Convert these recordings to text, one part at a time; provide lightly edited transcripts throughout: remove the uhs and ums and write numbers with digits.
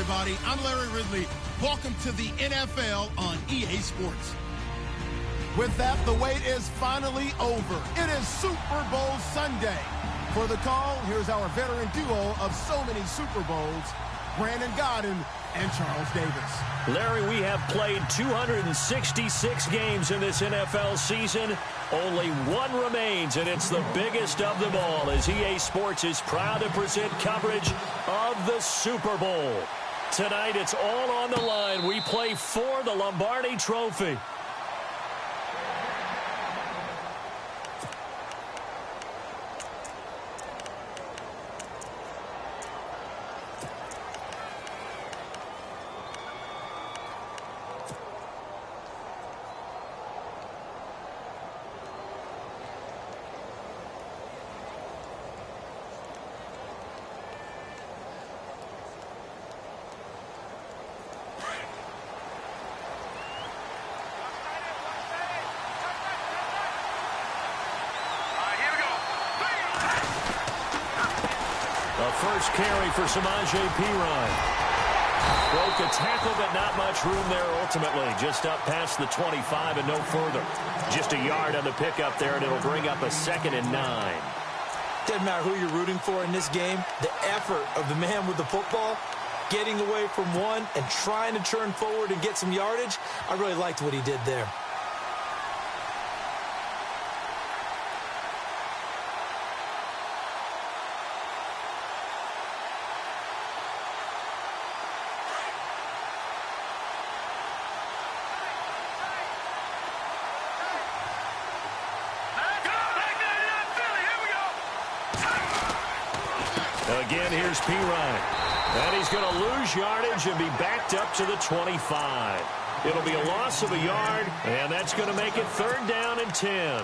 everybody. I'm Larry Ridley. Welcome to the NFL on EA Sports. With that, the wait is finally over. It is Super Bowl Sunday. For the call, here's our veteran duo of so many Super Bowls, Brandon Godden and Charles Davis. Larry, we have played 266 games in this NFL season. Only one remains, and it's the biggest of them all, as EA Sports is proud to present coverage of the Super Bowl. Tonight, it's all on the line. We play for the Lombardi Trophy. First carry for Samaje Perine. Broke a tackle, but not much room there ultimately. Just up past the 25 and no further. Just a yard on the pickup there, and it'll bring up a 2nd and 9. Doesn't matter who you're rooting for in this game. The effort of the man with the football, getting away from one and trying to turn forward and get some yardage, I really liked what he did there. Again, here's Perine. And he's going to lose yardage and be backed up to the 25. It'll be a loss of a yard, and that's going to make it 3rd down and 10.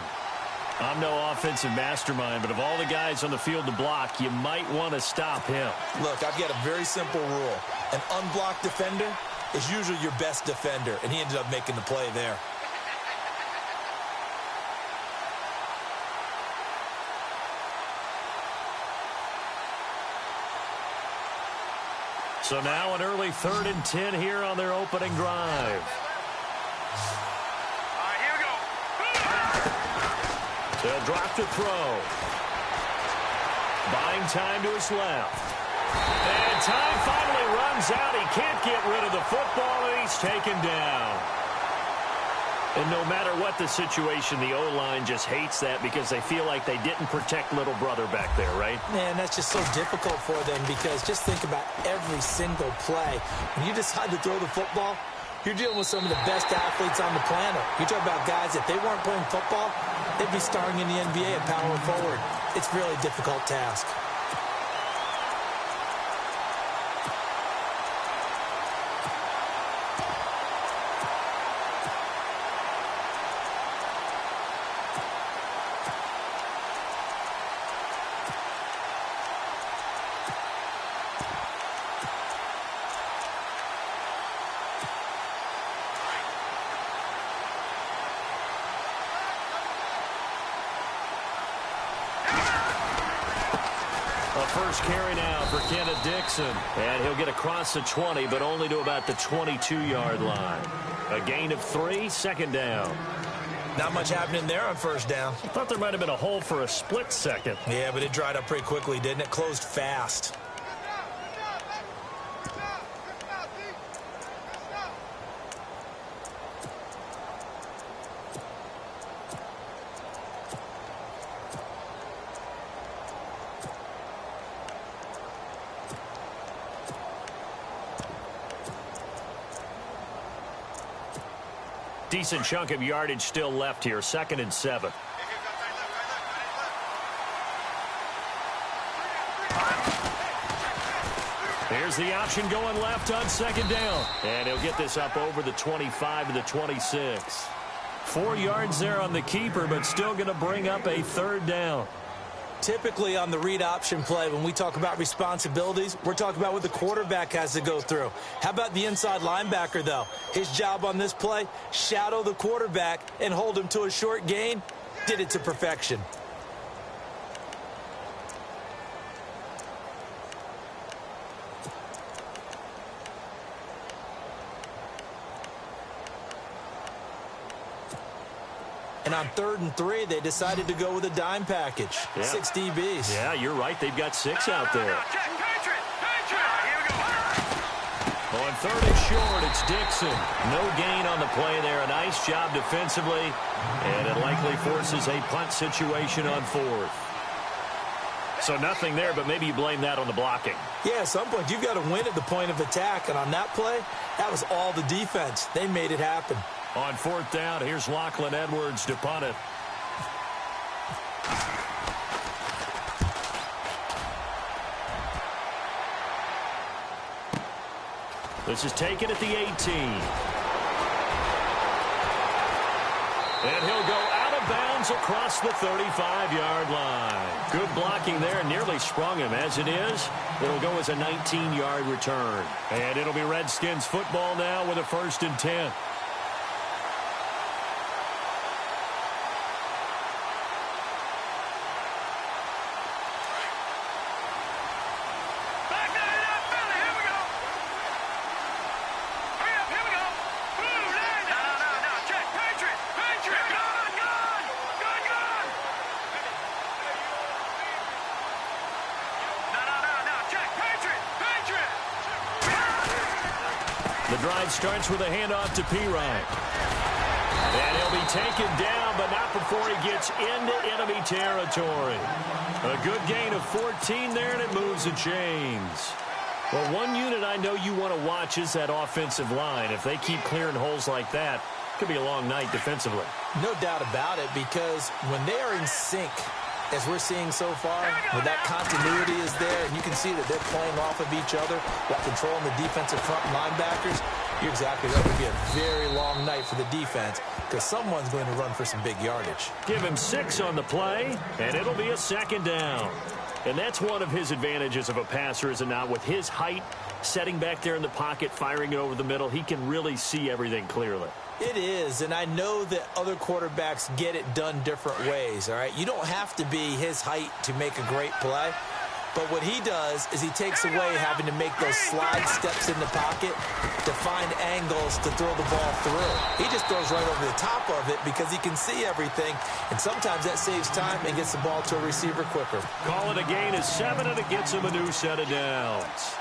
I'm no offensive mastermind, but of all the guys on the field to block, you might want to stop him. Look, I've got a very simple rule. An unblocked defender is usually your best defender, and he ended up making the play there. So now an early 3rd and 10 here on their opening drive. All right, here we go. They'll drop to throw. Buying time to his left. And time finally runs out. He can't get rid of the football, and he's taken down. And no matter what the situation, the O-line just hates that because they feel like they didn't protect little brother back there, right? Man, that's just so difficult for them because just think about every single play. When you decide to throw the football, you're dealing with some of the best athletes on the planet. You talk about guys, if they weren't playing football, they'd be starring in the NBA at power forward. It's a really difficult task. First carry now for Kenneth Dixon. And he'll get across the 20, but only to about the 22-yard line. A gain of 3, 2nd down. Not much happening there on 1st down. I thought there might have been a hole for a split second. Yeah, but it dried up pretty quickly, didn't it? Closed fast. Decent chunk of yardage still left here. 2nd and 7. Here's the option going left on 2nd down. And he'll get this up over the 25 to the 26. 4 yards there on the keeper, but still going to bring up a 3rd down. Typically on the read option play, when we talk about responsibilities, we're talking about what the quarterback has to go through. How about the inside linebacker, though? His job on this play, shadow the quarterback and hold him to a short gain. Did it to perfection. And on 3rd and 3, they decided to go with a dime package. Yeah. 6 DBs. Yeah, you're right. They've got 6 out there. On 3rd and short, it's Dixon. No gain on the play there. A nice job defensively. And it likely forces a punt situation on 4th. So nothing there, but maybe you blame that on the blocking. Yeah, at some point, you've got to win at the point of attack. And on that play, that was all the defense. They made it happen. On 4th down, here's Lachlan Edwards to punt it. This is taken at the 18. And he'll go out of bounds across the 35-yard line. Good blocking there, nearly sprung him. As it is, it'll go as a 19-yard return. And it'll be Redskins football now with a 1st and 10. The drive starts with a handoff to Pirine. And he'll be taken down, but not before he gets into enemy territory. A good gain of 14 there, and it moves the chains. Well, one unit I know you want to watch is that offensive line. If they keep clearing holes like that, it could be a long night defensively. No doubt about it, because when they are in sync, as we're seeing so far, when that continuity is there, and you can see that they're playing off of each other while controlling the defensive front linebackers, you're exactly right. It would be a very long night for the defense because someone's going to run for some big yardage. Give him 6 on the play, and it'll be a 2nd down. And that's one of his advantages of a passer, is it not? With his height, setting back there in the pocket, firing it over the middle, he can really see everything clearly. It is, and I know that other quarterbacks get it done different ways, all right? You don't have to be his height to make a great play, but what he does is he takes away having to make those slide steps in the pocket to find angles to throw the ball through. He just throws right over the top of it because he can see everything, and sometimes that saves time and gets the ball to a receiver quicker. Call it a gain of 7, and it gets him a new set of downs.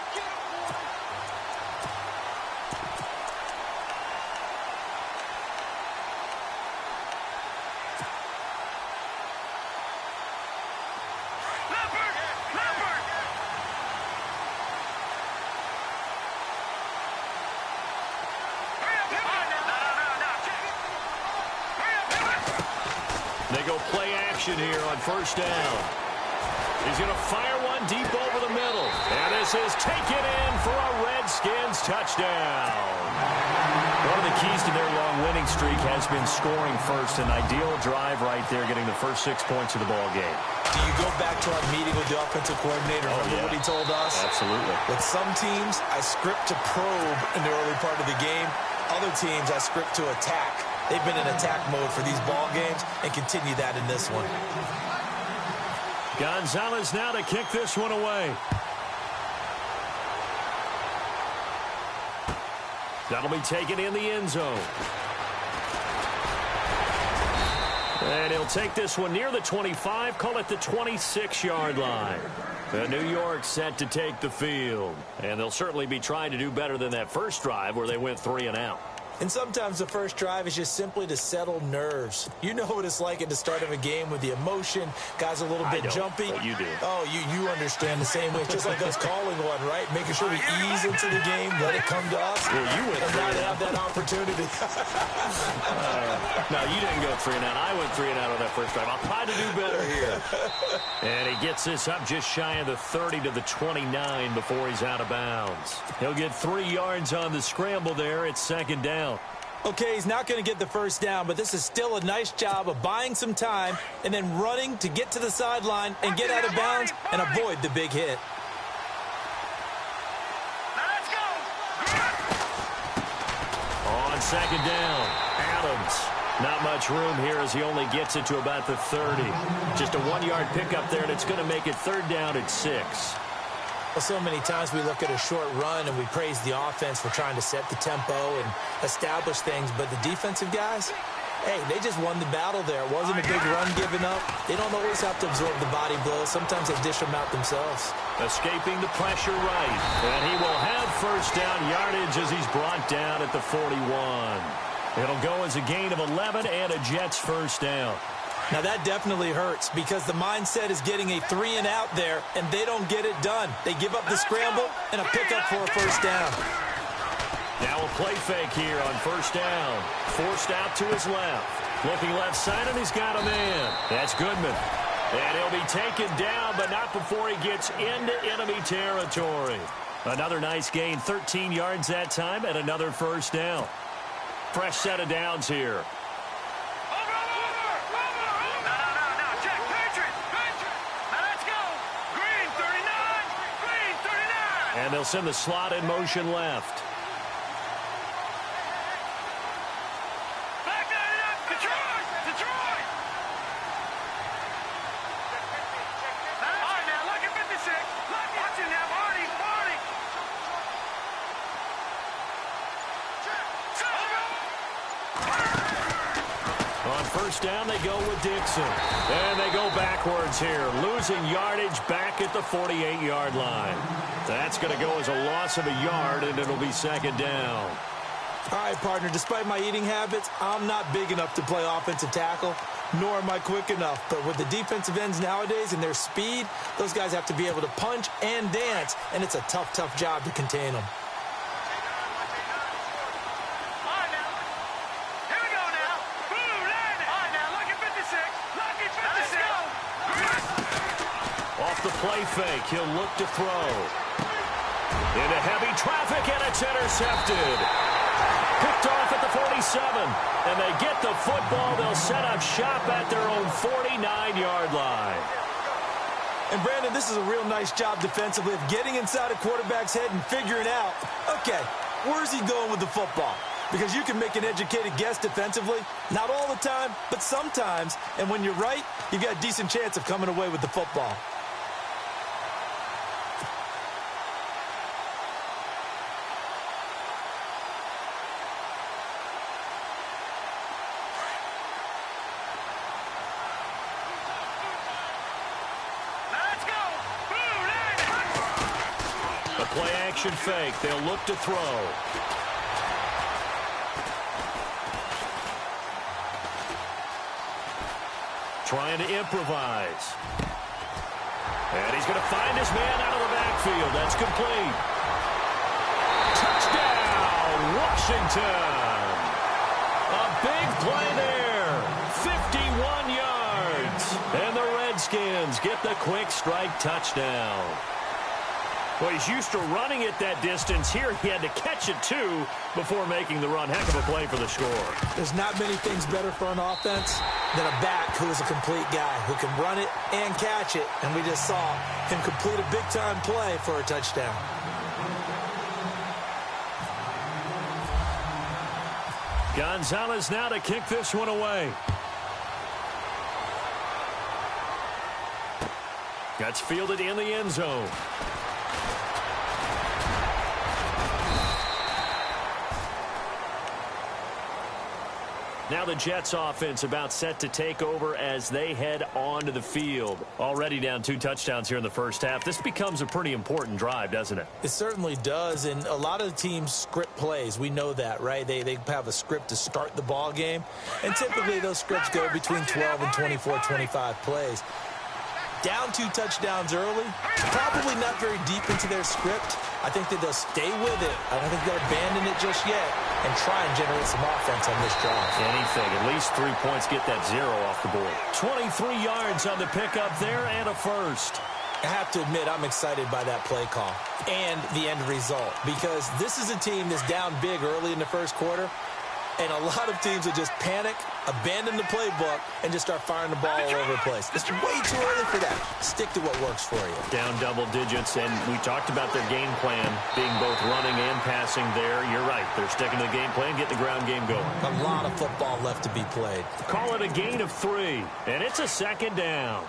They go play action here on 1st down. He's going to fire one deep over the middle. And this is taken in for a Redskins touchdown. One of the keys to their long winning streak has been scoring first. An ideal drive right there, getting the first 6 points of the ball game. Do you go back to our meeting with the offensive coordinator? Remember what he told us? Absolutely. With some teams, I script to probe in the early part of the game. Other teams, I script to attack. They've been in attack mode for these ball games and continue that in this one. Gonzalez now to kick this one away. That'll be taken in the end zone. And he'll take this one near the 25, call it the 26-yard line. New York set to take the field. And they'll certainly be trying to do better than that first drive where they went 3 and out. And sometimes the first drive is just simply to settle nerves. You know what it's like at the start of a game with the emotion. Guys a little bit jumpy. But you do. Oh, you understand the same way. It's just like us calling one, right? Making sure we ease into the game, let it come to us. Well, you went and not have that opportunity. No, you didn't go 3 and out. I went 3 and out on that first drive. I'll try to do better here. And he gets this up just shy of the 30 to the 29 before he's out of bounds. He'll get 3 yards on the scramble there. It's 2nd down. Okay, he's not going to get the first down, but this is still a nice job of buying some time and then running to get to the sideline and get out of bounds and avoid the big hit. Let's go. On 2nd down, Adams. Not much room here as he only gets it to about the 30. Just a 1-yard pickup there, and it's going to make it 3rd down at 6. Well, so many times we look at a short run and we praise the offense for trying to set the tempo and establish things, but the defensive guys, Hey, they just won the battle there. It wasn't a big run given up. They don't always have to absorb the body blows. Sometimes they dish them out themselves. Escaping the pressure right. And he will have first down yardage as he's brought down at the 41. It'll go as a gain of 11 and a Jets first down. Now that definitely hurts because the mindset is getting a 3-and-out there, and they don't get it done. They give up the scramble and a pickup for a first down. Now a play fake here on first down. Forced out to his left. Looking left side, and he's got a man. That's Goodman. And he'll be taken down, but not before he gets into enemy territory. Another nice gain, 13 yards that time, and another first down. Fresh set of downs here. And they'll send the slot in motion left. First down, they go with Dixon. And they go backwards here, losing yardage back at the 48-yard line. That's going to go as a loss of a yard, and it'll be second down. All right, partner, despite my eating habits, I'm not big enough to play offensive tackle, nor am I quick enough. But with the defensive ends nowadays and their speed, those guys have to be able to punch and dance, and it's a tough, tough job to contain them. Off the play fake, he'll look to throw. Into heavy traffic, and it's intercepted. Picked off at the 47, and they get the football. They'll set up shop at their own 49-yard line. And, Brandon, this is a real nice job defensively of getting inside a quarterback's head and figuring out, okay, where's he going with the football? Because you can make an educated guess defensively, not all the time, but sometimes. And when you're right, you've got a decent chance of coming away with the football. Play-action fake. They'll look to throw. Trying to improvise. And he's going to find his man out of the backfield. That's complete. Touchdown, Washington. A big play there. 51 yards. And the Redskins get the quick strike touchdown. Well, he's used to running it that distance. Here he had to catch it, too, before making the run. Heck of a play for the score. There's not many things better for an offense than a back who is a complete guy who can run it and catch it. And we just saw him complete a big-time play for a touchdown. Gonzalez now to kick this one away. That's fielded in the end zone. Now the Jets offense about set to take over as they head onto the field. Already down 2 touchdowns here in the first half. This becomes a pretty important drive, doesn't it? It certainly does, and a lot of the teams script plays. We know that, right? They have a script to start the ball game, and typically those scripts go between 12 and 24, 25 plays. Down 2 touchdowns early, probably not very deep into their script. I think that they'll stay with it. I don't think they'll abandon it just yet and try and generate some offense on this drive. Anything, at least 3 points, get that 0 off the board. 23 yards on the pickup there and a first. I have to admit, I'm excited by that play call and the end result because this is a team that's down big early in the first quarter, and a lot of teams will just panic, abandon the playbook, and just start firing the ball all over the place. It's way too early for that. Stick to what works for you. Down double digits, and we talked about their game plan being both running and passing there. You're right. They're sticking to the game plan, getting the ground game going. A lot of football left to be played. Call it a gain of 3, and it's a second down.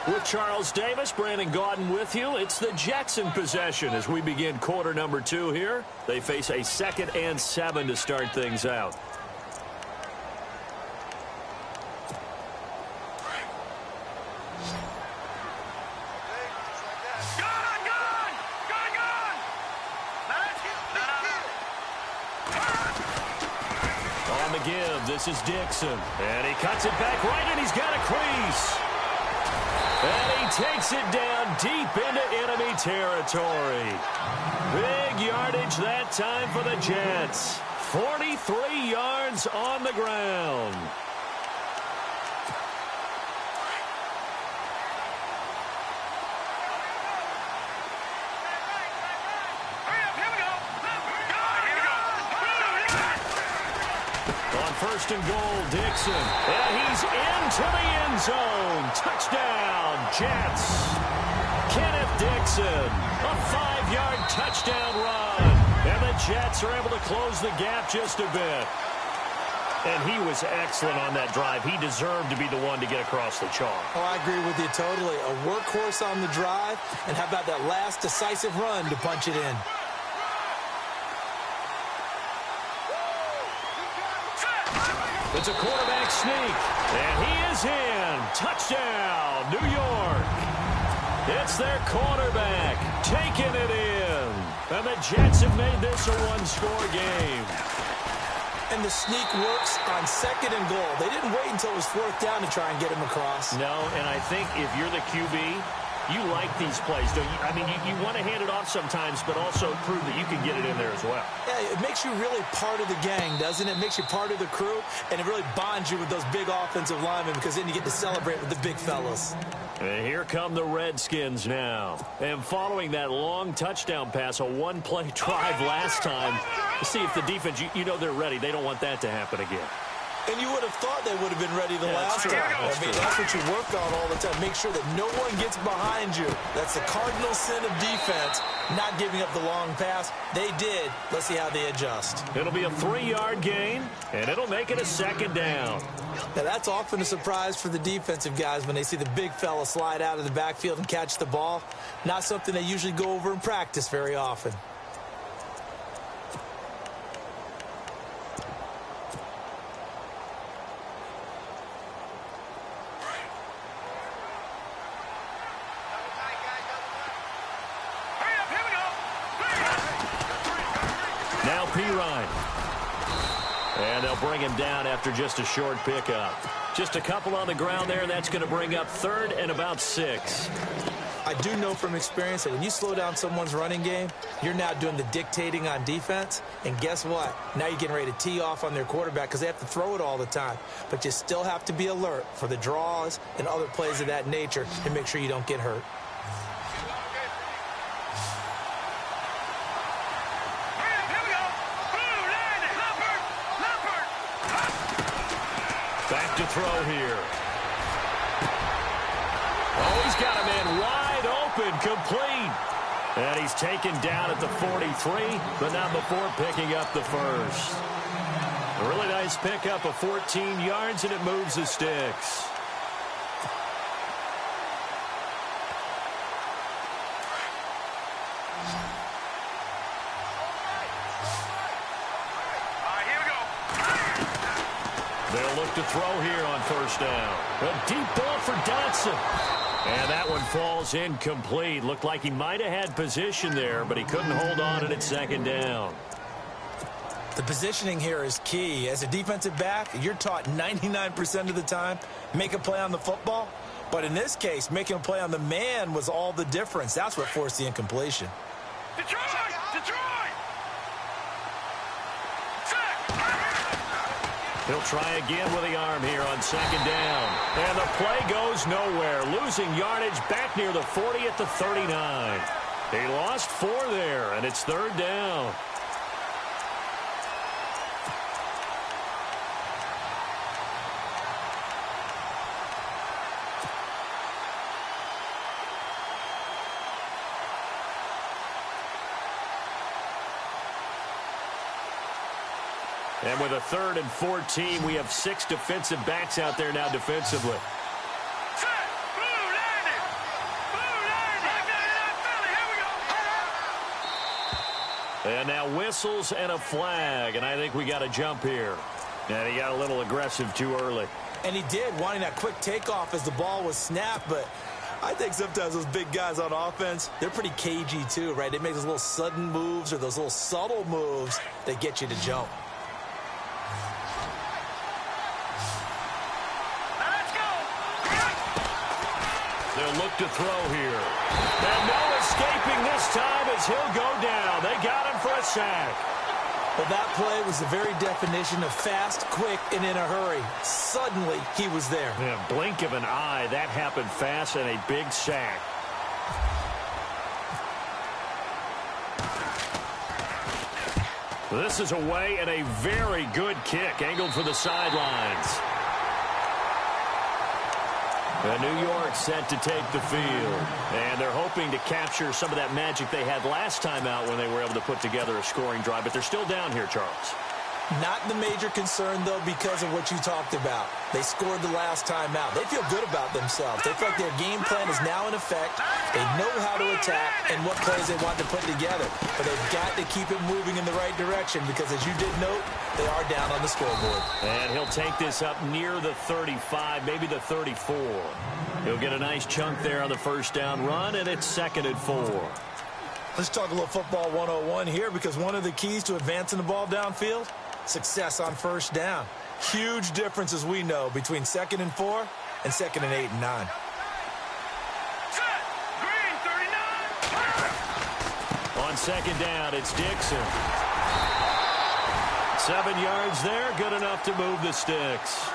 With Charles Davis, Brandon Gaudin with you. It's the Jets in possession as we begin quarter number 2 here. They face a 2nd and 7 to start things out. On the give, this is Dixon. And he cuts it back right, and he's got a crease. And he takes it down deep into enemy territory. Big yardage that time for the Jets. 43 yards on the ground. First and goal, Dixon. And he's into the end zone. Touchdown, Jets. Kenneth Dixon, a 5-yard touchdown run. And the Jets are able to close the gap just a bit. And he was excellent on that drive. He deserved to be the one to get across the chalk. Oh, I agree with you totally. A workhorse on the drive. And how about that last decisive run to punch it in? It's a quarterback sneak, and he is in. Touchdown, New York. It's their quarterback taking it in. And the Jets have made this a one-score game. And the sneak works on 2nd and goal. They didn't wait until it was 4th down to try and get him across. No, and I think if you're the QB, you like these plays, don't you? I mean, you want to hand it off sometimes, but also prove that you can get it in there as well. Yeah, it makes you really part of the gang, doesn't it? It makes you part of the crew, and it really bonds you with those big offensive linemen because then you get to celebrate with the big fellas. And here come the Redskins now. And following that long touchdown pass, a one-play drive last time, to see if the defense, you know they're ready. They don't want that to happen again. And you would have thought they would have been ready the last time. That's what you work on all the time. Make sure that no one gets behind you. That's the cardinal sin of defense, not giving up the long pass. They did. Let's see how they adjust. It'll be a 3-yard gain, and it'll make it a 2nd down. Now, that's often a surprise for the defensive guys when they see the big fella slide out of the backfield and catch the ball. Not something they usually go over in practice very often. Now Pirine. And they'll bring him down after just a short pickup. Just a couple on the ground there, and that's going to bring up 3rd and about 6. I do know from experience that when you slow down someone's running game, you're now doing the dictating on defense. And guess what? Now you're getting ready to tee off on their quarterback because they have to throw it all the time. But you still have to be alert for the draws and other plays of that nature and make sure you don't get hurt. Back to throw here. Oh, he's got a man wide open, complete. And he's taken down at the 43, but not before picking up the first. A really nice pickup of 14 yards, and it moves the sticks. They'll look to throw here on 1st down. A deep ball for Dotson. And that one falls incomplete. Looked like he might have had position there, but he couldn't hold on and it's 2nd down. The positioning here is key. As a defensive back, you're taught 99% of the time, make a play on the football. But in this case, making a play on the man was all the difference. That's what forced the incompletion. Detroit! Detroit! He'll try again with the arm here on 2nd down. And the play goes nowhere. Losing yardage back near the 40 at the 39. He lost 4 there, and it's 3rd down. And with a 3rd and 14, we have 6 defensive backs out there now defensively. Set! Blue landing! And now whistles and a flag, and I think we got a jump here. And he got a little aggressive too early. And he did, wanting that quick takeoff as the ball was snapped, but I think sometimes those big guys on offense, they're pretty cagey too, right? They make those little sudden moves or those little subtle moves that get you to jump. Let's go. They'll look to throw here. And no escaping this time as he'll go down. They got him for a sack. Well, that play was the very definition of fast, quick, and in a hurry. Suddenly, he was there. Yeah, blink of an eye. That happened fast and a big sack. This is away and a very good kick angled for the sidelines. And New York set to take the field. And they're hoping to capture some of that magic they had last time out when they were able to put together a scoring drive. But they're still down here, Charles. Not the major concern, though, because of what you talked about. They scored the last time out. They feel good about themselves. They feel like their game plan is now in effect. They know how to attack and what plays they want to put together. But they've got to keep it moving in the right direction because, as you did note, they are down on the scoreboard. And he'll take this up near the 35, maybe the 34. He'll get a nice chunk there on the first down run, and it's 2nd and 4. Let's talk a little football 101 here because one of the keys to advancing the ball downfield, success on first down. Huge difference, as we know, between 2nd and 4 and 2nd and 8 and 9. Set. Green 39. On 2nd down, it's Dixon. 7 yards there, good enough to move the sticks.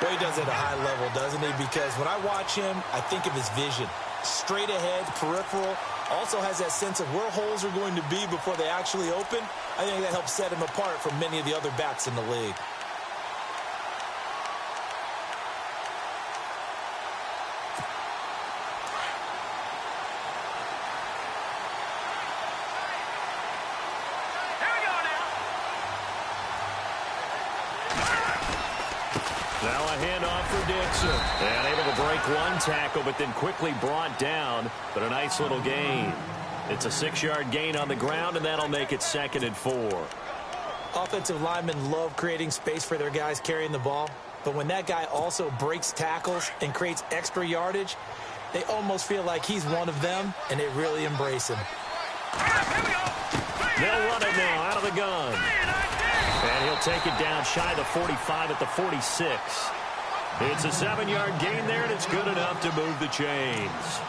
Well, he does it at a high level, doesn't he? Because when I watch him, I think of his vision. Straight ahead, peripheral, also has that sense of where holes are going to be before they actually open. I think that helps set him apart from many of the other backs in the league. Now a handoff for Dixon. And able to break one tackle, but then quickly brought down. But a nice little gain. It's a 6-yard gain on the ground, and that'll make it 2nd and 4. Offensive linemen love creating space for their guys carrying the ball. But when that guy also breaks tackles and creates extra yardage, they almost feel like he's one of them, and they really embrace him. They'll run it now out of the gun. And he'll take it down shy of the 45 at the 46. It's a 7-yard gain there, and it's good enough to move the chains.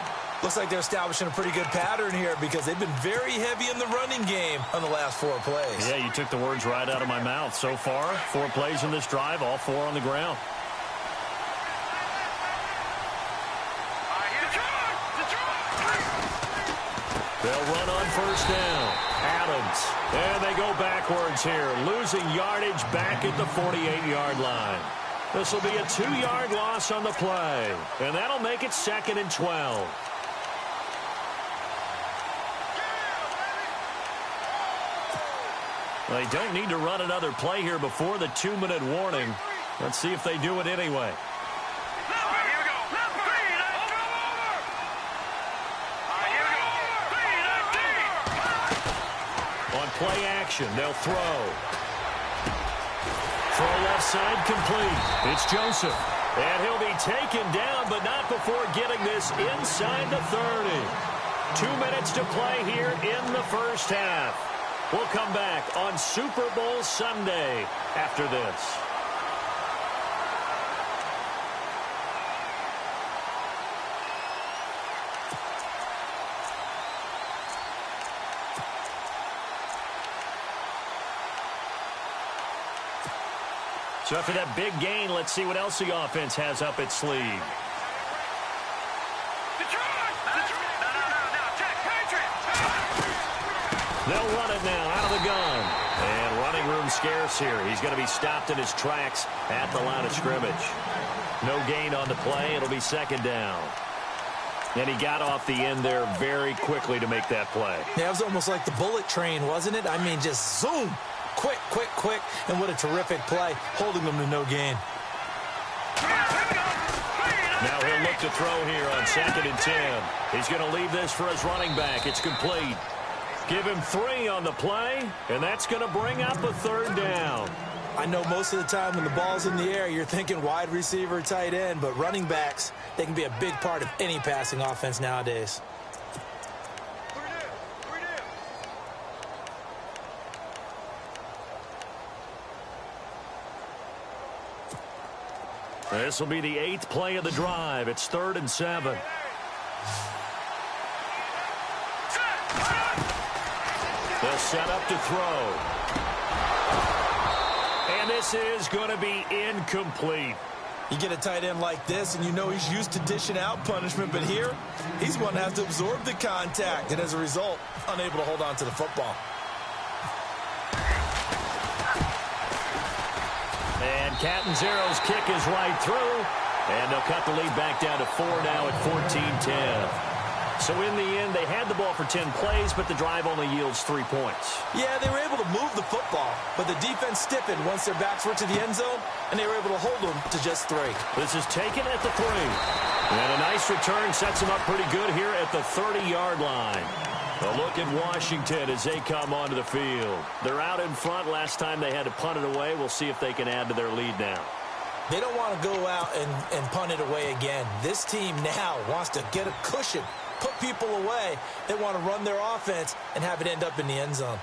Looks like they're establishing a pretty good pattern here because they've been very heavy in the running game on the last 4 plays. Yeah, you took the words right out of my mouth. So far, 4 plays in this drive, all 4 on the ground. They'll run on first down. Adams. And they go backwards here, losing yardage back at the 48-yard line. This will be a 2-yard loss on the play. And that'll make it 2nd and 12. They don't need to run another play here before the 2-minute warning. Let's see if they do it anyway. On play action, they'll throw. Throw left side complete. It's Joseph. And he'll be taken down, but not before getting this inside the 30. 2 minutes to play here in the first half. We'll come back on Super Bowl Sunday after this. So after that big gain, let's see what else the offense has up its sleeve. They'll run it now out of the gun. And running room scarce here. He's going to be stopped in his tracks at the line of scrimmage. No gain on the play. It'll be 2nd down. And he got off the end there very quickly to make that play. Yeah, it was almost like the bullet train, wasn't it? I mean, just zoom. Quick, quick, quick. And what a terrific play, holding them to no gain. Now he'll look to throw here on 2nd and 10. He's going to leave this for his running back. It's complete. Give him 3 on the play, and that's going to bring up a 3rd down. I know most of the time when the ball's in the air, you're thinking wide receiver, tight end, but running backs, they can be a big part of any passing offense nowadays. This will be the 8th play of the drive. It's 3rd and 7. They'll set up to throw. And this is going to be incomplete. You get a tight end like this, and you know he's used to dishing out punishment, but here, he's one that has to absorb the contact, and as a result, unable to hold on to the football. And Catanzero's kick is right through, and they'll cut the lead back down to 4 now at 14-10. So in the end, they had the ball for 10 plays, but the drive only yields 3 points. Yeah, they were able to move the football, but the defense stiffened once their backs were to the end zone, and they were able to hold them to just 3. This is taken at the 3. And a nice return sets them up pretty good here at the 30-yard line. A look at Washington as they come onto the field. They're out in front. Last time they had to punt it away. We'll see if they can add to their lead now. They don't want to go out and punt it away again. This team now wants to get a cushion, put people away. They want to run their offense and have it end up in the end zone.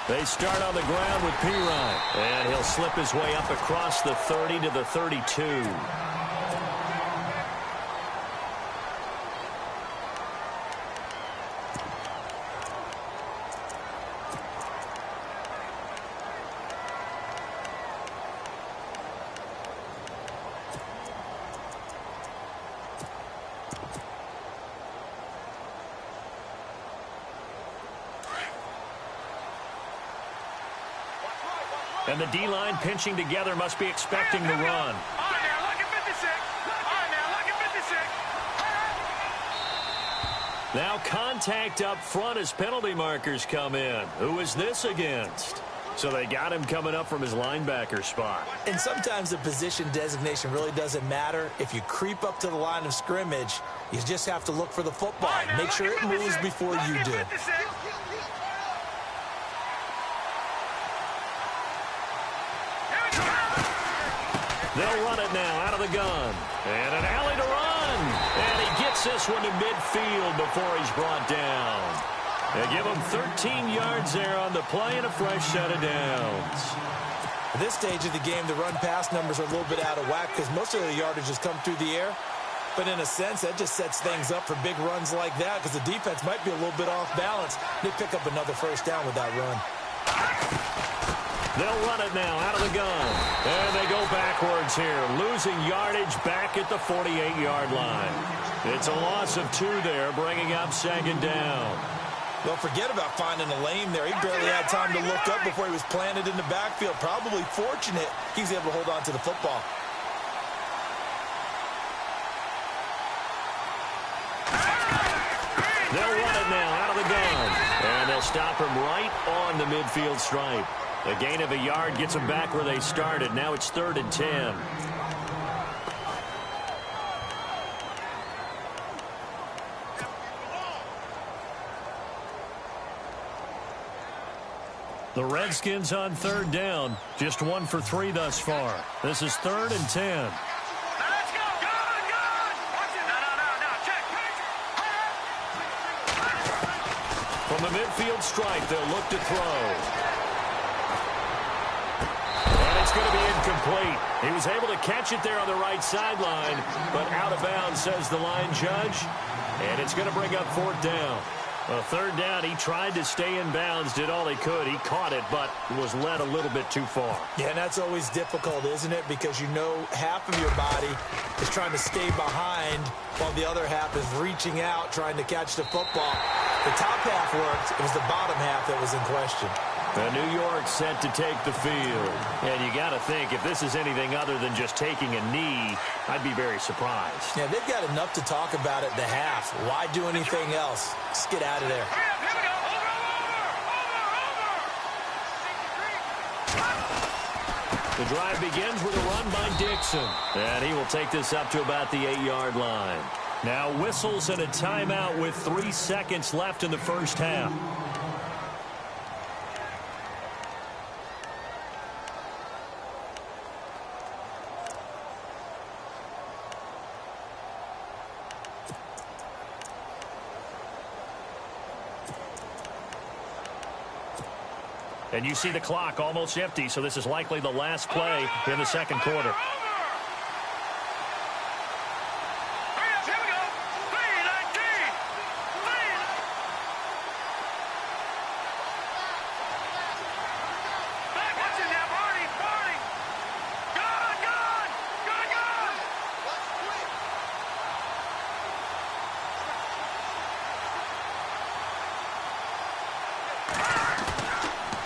They start on the ground with Pirine. And he'll slip his way up across the 30 to the 32. And the D-line pinching together must be expecting the run. Now contact up front as penalty markers come in. Who is this against? So they got him coming up from his linebacker spot. And sometimes the position designation really doesn't matter. If you creep up to the line of scrimmage, you just have to look for the football. Make sure it moves before you do. They'll run it now out of the gun. And an alley to run. And he gets this one to midfield before he's brought down. They give him 13 yards there on the play and a fresh set of downs. At this stage of the game, the run-pass numbers are a little bit out of whack because most of the yardage has come through the air. But in a sense, that just sets things up for big runs like that because the defense might be a little bit off balance. They pick up another first down with that run. They'll run it now out of the gun. And they go backwards here, losing yardage back at the 48-yard line. It's a loss of 2 there, bringing up second down. Well, forget about finding a lane there. He barely had time to look up before he was planted in the backfield. Probably fortunate he's able to hold on to the football. They'll run it now out of the gun. And they'll stop him right on the midfield stripe. A gain of a yard gets them back where they started. Now it's 3rd and 10. The Redskins on 3rd down. Just 1 for 3 thus far. This is 3rd and 10. From the midfield stripe, they'll look to throw. And it's going to be incomplete. He was able to catch it there on the right sideline, but out of bounds, says the line judge. And it's going to bring up 4th down. A 3rd down, he tried to stay in bounds, did all he could. He caught it, but was led a little bit too far. Yeah, and that's always difficult, isn't it? Because you know half of your body is trying to stay behind while the other half is reaching out, trying to catch the football. The top half worked. It was the bottom half that was in question. The New York set to take the field. And you got to think, if this is anything other than just taking a knee, I'd be very surprised. Yeah, they've got enough to talk about at the half. Why do anything else? Just get out of there. The drive begins with a run by Dixon. And he will take this up to about the 8-yard line. Now whistles and a timeout with 3 seconds left in the first half. And you see the clock almost empty, so this is likely the last play in the second quarter.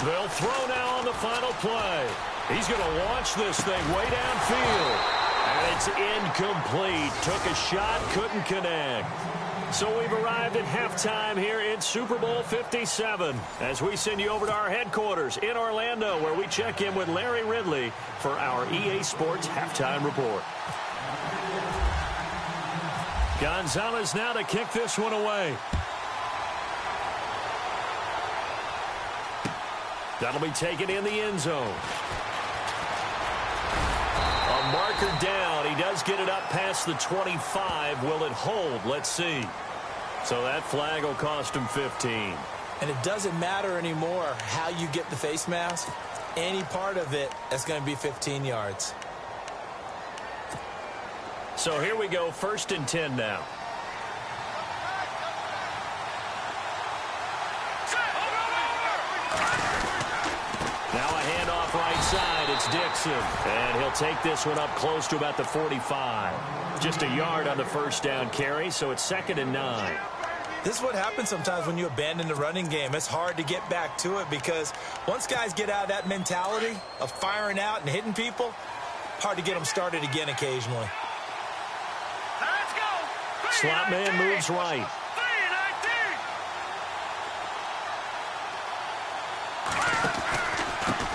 They'll throw now on the final play. He's going to launch this thing way downfield. And it's incomplete. Took a shot, couldn't connect. So we've arrived at halftime here in Super Bowl 57 as we send you over to our headquarters in Orlando, where we check in with Larry Ridley for our EA Sports Halftime Report. Gonzalez now to kick this one away. That'll be taken in the end zone. A marker down. He does get it up past the 25. Will it hold? Let's see. So that flag will cost him 15. And it doesn't matter anymore how you get the face mask. Any part of it is going to be 15 yards. So here we go, 1st and 10 now. Now a handoff right side. It's Dixon. And he'll take this one up close to about the 45. Just a yard on the first down carry, so it's 2nd and 9. This is what happens sometimes when you abandon the running game. It's hard to get back to it because once guys get out of that mentality of firing out and hitting people, hard to get them started again occasionally. Let's go. Slot man moves right.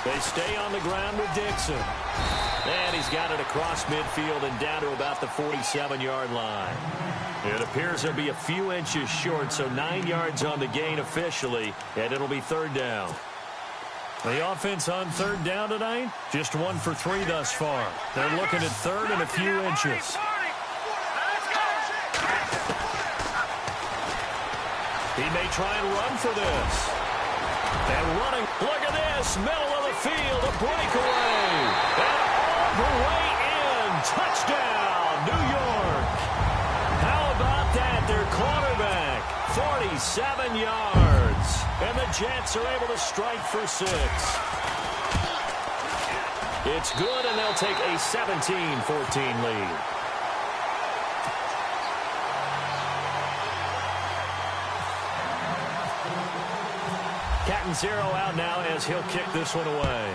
They stay on the ground with Dixon. And he's got it across midfield and down to about the 47-yard line. It appears he'll be a few inches short, so 9 yards on the gain officially, and it'll be 3rd down. The offense on 3rd down tonight, just 1 for 3 thus far. They're looking at 3rd and a few inches. He may try and run for this. And running, look at this, middle of the field, a breakaway. And all the way in, touchdown, New York. How about that, their quarterback, 47 yards. And the Jets are able to strike for 6. It's good, and they'll take a 17-14 lead. Catanzaro out now as he'll kick this one away.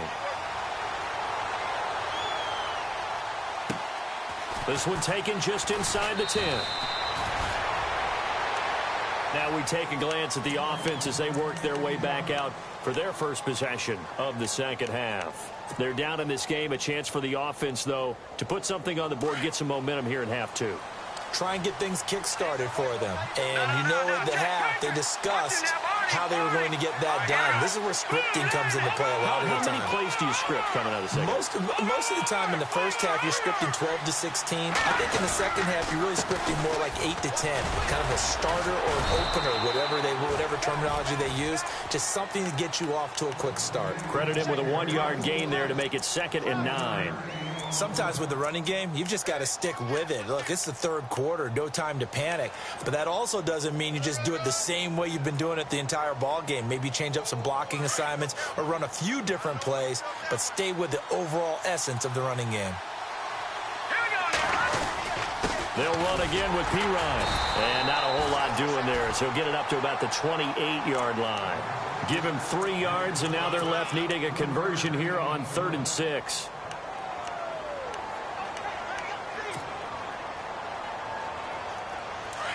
This one taken just inside the 10. Now we take a glance at the offense as they work their way back out for their first possession of the second half. They're down in this game. A chance for the offense, though, to put something on the board, get some momentum here in half 2. Try and get things kick-started for them. And you know, in the half, they discussed how they were going to get that done. This is where scripting comes into play a lot of the time. How many plays do you script coming out of the second? Most of the time in the first half, you're scripting 12 to 16. I think in the second half, you're really scripting more like 8 to 10. Kind of a starter or an opener, whatever terminology they use. Just something to get you off to a quick start. Credit him with a 1-yard gain there to make it 2nd and 9. Sometimes with the running game, you've just got to stick with it. Look, it's the 3rd quarter, no time to panic. But that also doesn't mean you just do it the same way you've been doing it the entire ball game. Maybe change up some blocking assignments or run a few different plays, but stay with the overall essence of the running game. They'll run again with Pirine. And not a whole lot doing there, so he'll get it up to about the 28-yard line. Give him 3 yards, and now they're left needing a conversion here on 3rd and 6.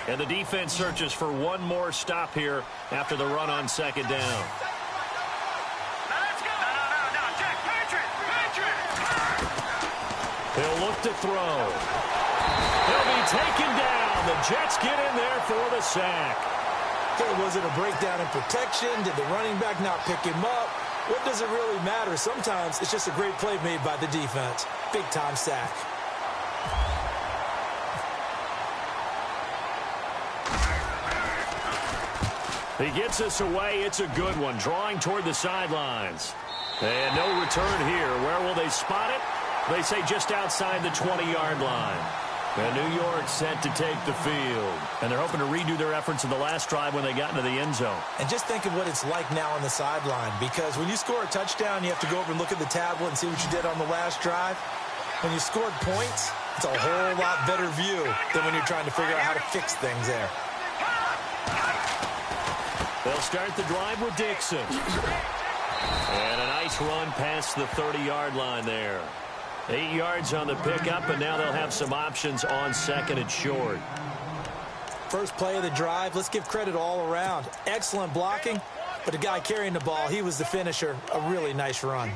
And the defense searches for one more stop here after the run on 2nd down. Let's go. No, Jack, Patriot. He'll look to throw. He'll be taken down. The Jets get in there for the sack. Okay, was it a breakdown in protection? Did the running back not pick him up? What does it really matter? Sometimes it's just a great play made by the defense. Big-time sack. He gets us away. It's a good one. Drawing toward the sidelines. And no return here. Where will they spot it? They say just outside the 20-yard line. And New York set to take the field. And they're hoping to redo their efforts in the last drive when they got into the end zone. And just think of what it's like now on the sideline. Because when you score a touchdown, you have to go over and look at the tablet and see what you did on the last drive. When you scored points, it's a whole lot better view than when you're trying to figure out how to fix things there. They'll start the drive with Dixon. And a nice run past the 30-yard line there. 8 yards on the pickup, and now they'll have some options on second and short. First play of the drive, let's give credit all around. Excellent blocking, but the guy carrying the ball, he was the finisher. A really nice run.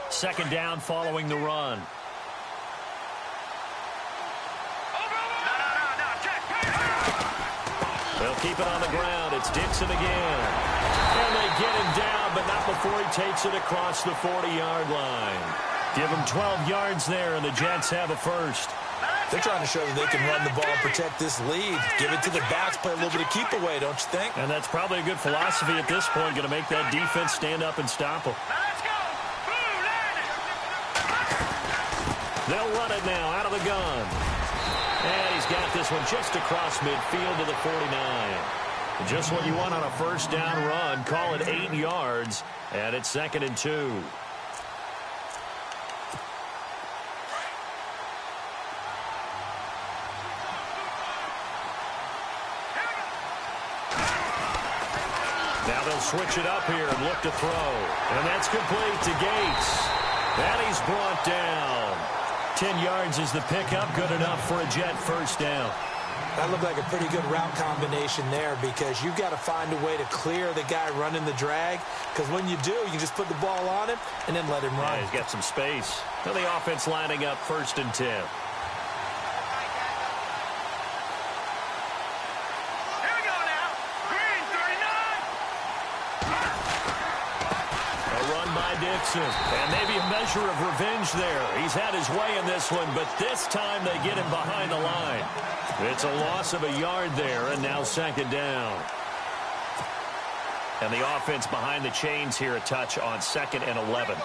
Second down following the run. They'll keep it on the ground. It's Dixon again. And they get him down, but not before he takes it across the 40-yard line. Give him 12 yards there, and the Jets have a first. They're trying to show that they can run the ball, protect this lead. Give it to the backs, play a little bit of keep away, don't you think? And that's probably a good philosophy at this point, going to make that defense stand up and stop them. They'll run it now out of the gun. And he's got this one just across midfield to the 49. Just what you want on a first down run. Call it 8 yards, and it's 2nd and 2. Now they'll switch it up here and look to throw. And that's complete to Gates. And he's brought down. 10 yards is the pickup. Good enough for a Jet first down. That looked like a pretty good route combination there because you've got to find a way to clear the guy running the drag, because when you do, you can just put the ball on him and then let him run. Yeah, he's got some space. Now the offense lining up 1st and 10. Dixon, and maybe a measure of revenge there. He's had his way in this one, but this time they get him behind the line. It's a loss of a yard there, and now 2nd down. And the offense behind the chains here, a touch on 2nd and 11.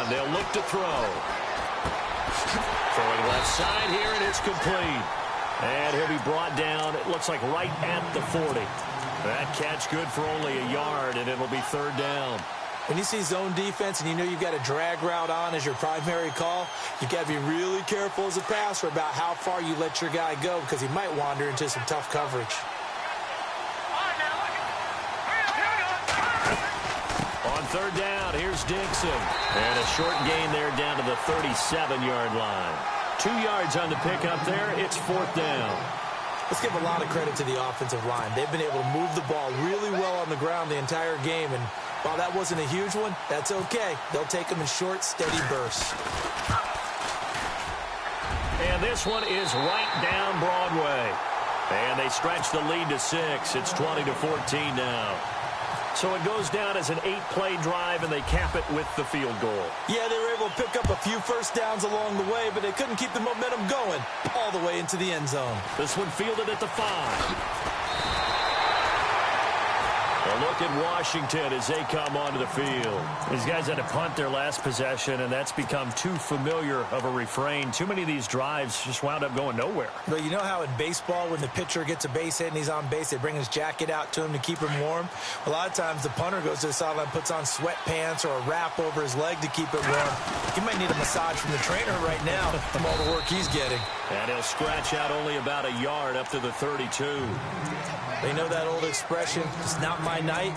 They'll look to throw. Throwing left side here, and it's complete. And he'll be brought down, it looks like right at the 40. That catch good for only a yard, and it'll be 3rd down. When you see zone defense and you know you've got a drag route on as your primary call, you've got to be really careful as a passer about how far you let your guy go, because he might wander into some tough coverage. On 3rd down, here's Dixon. And a short gain there down to the 37-yard line. 2 yards on the pickup there. It's 4th down. Let's give a lot of credit to the offensive line. They've been able to move the ball really well on the ground the entire game. And while that wasn't a huge one, that's okay. They'll take them in short, steady bursts. And this one is right down Broadway. And they stretch the lead to 6. It's 20-14 now. So it goes down as an 8-play drive, and they cap it with the field goal. Yeah, they were able to pick up a few first downs along the way, but they couldn't keep the momentum going all the way into the end zone. This one fielded at the 5. A look at Washington as they come onto the field. These guys had to punt their last possession, and that's become too familiar of a refrain. Too many of these drives just wound up going nowhere. But you know how in baseball, when the pitcher gets a base hit and he's on base, they bring his jacket out to him to keep him warm? A lot of times the punter goes to the sideline, puts on sweatpants or a wrap over his leg to keep it warm. He might need a massage from the trainer right now from all the work he's getting. And he'll scratch out only about a yard up to the 32. They know that old expression, it's not my night.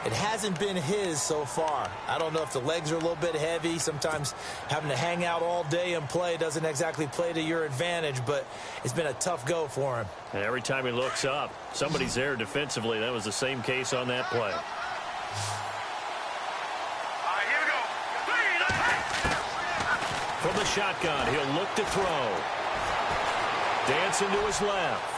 It hasn't been his so far. I don't know if the legs are a little bit heavy. Sometimes having to hang out all day and play doesn't exactly play to your advantage, but it's been a tough go for him. And every time he looks up, somebody's there defensively. That was the same case on that play. From the shotgun, he'll look to throw. Dancing to his left.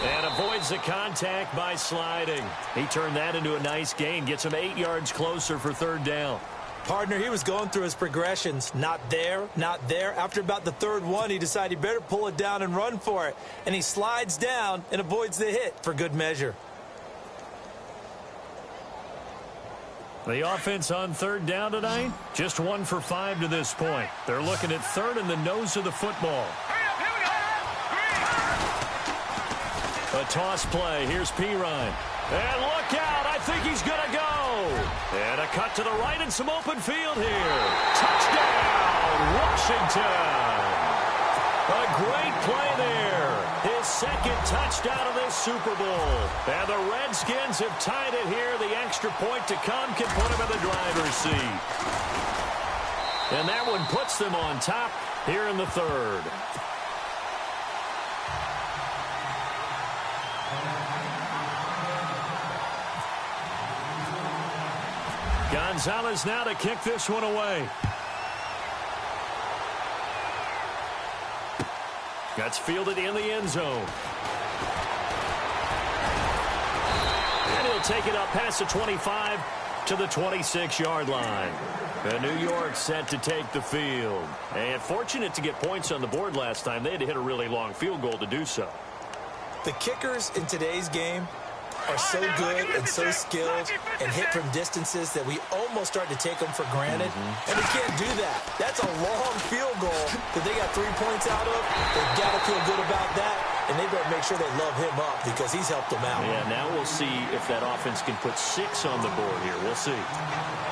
And avoids the contact by sliding. He turned that into a nice gain. Gets him 8 yards closer for third down. Partner, he was going through his progressions. Not there, not there. After about the third one, he decided he better pull it down and run for it. And he slides down and avoids the hit for good measure. The offense on third down tonight, just 1 for 5 to this point. They're looking at third in the nose of the football. A toss play. Here's Pirine. And look out. I think he's going to go. And a cut to the right and some open field here. Touchdown, Washington. A great play there. His second touchdown of this Super Bowl. And the Redskins have tied it here. The extra point to come can put him in the driver's seat. And that one puts them on top here in the third. Gonzalez now to kick this one away. That's fielded in the end zone. And he'll take it up past the 25 to the 26-yard line. And New York set to take the field. And fortunate to get points on the board last time. They had to hit a really long field goal to do so. The kickers in today's game are so good and so skilled and hit from distances that we almost start to take them for granted. And we can't do that. That's a long field goal that they got 3 points out of. They've got to feel good about that, and they better make sure they love him up because he's helped them out. Yeah, now we'll see if that offense can put 6 on the board here. We'll see.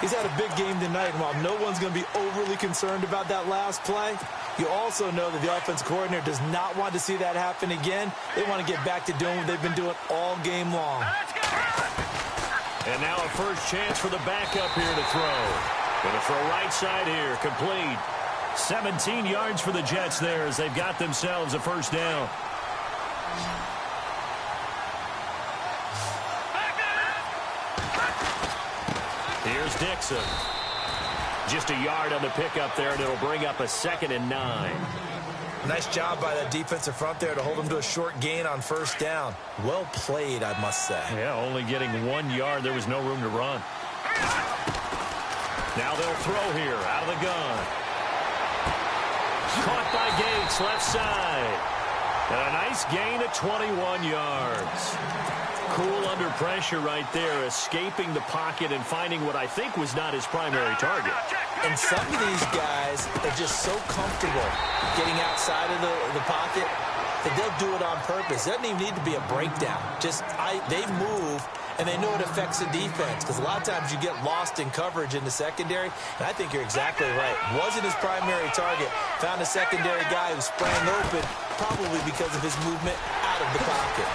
He's had a big game tonight, and while no one's going to be overly concerned about that last play, you also know that the offense coordinator does not want to see that happen again. They want to get back to doing what they've been doing all game long. And now a first chance for the backup here to throw. Going to throw right side here, complete. 17 yards for the Jets there as they've got themselves a first down. Here's Dixon. Just a yard on the pickup there, and it'll bring up a 2nd and 9. Nice job by that defensive front there to hold him to a short gain on first down. Well played, I must say. Yeah, only getting 1 yard. There was no room to run. Now they'll throw here out of the gun. Caught by Gates, left side. And a nice gain of 21 yards. Cool under pressure right there, escaping the pocket and finding what I think was not his primary target. And some of these guys are just so comfortable getting outside of the pocket that they'll do it on purpose. It doesn't even need to be a breakdown. They move, and they know it affects the defense because a lot of times you get lost in coverage in the secondary, and I think you're exactly right. Wasn't his primary target. Found a secondary guy who sprang open, probably because of his movement out of the pocket.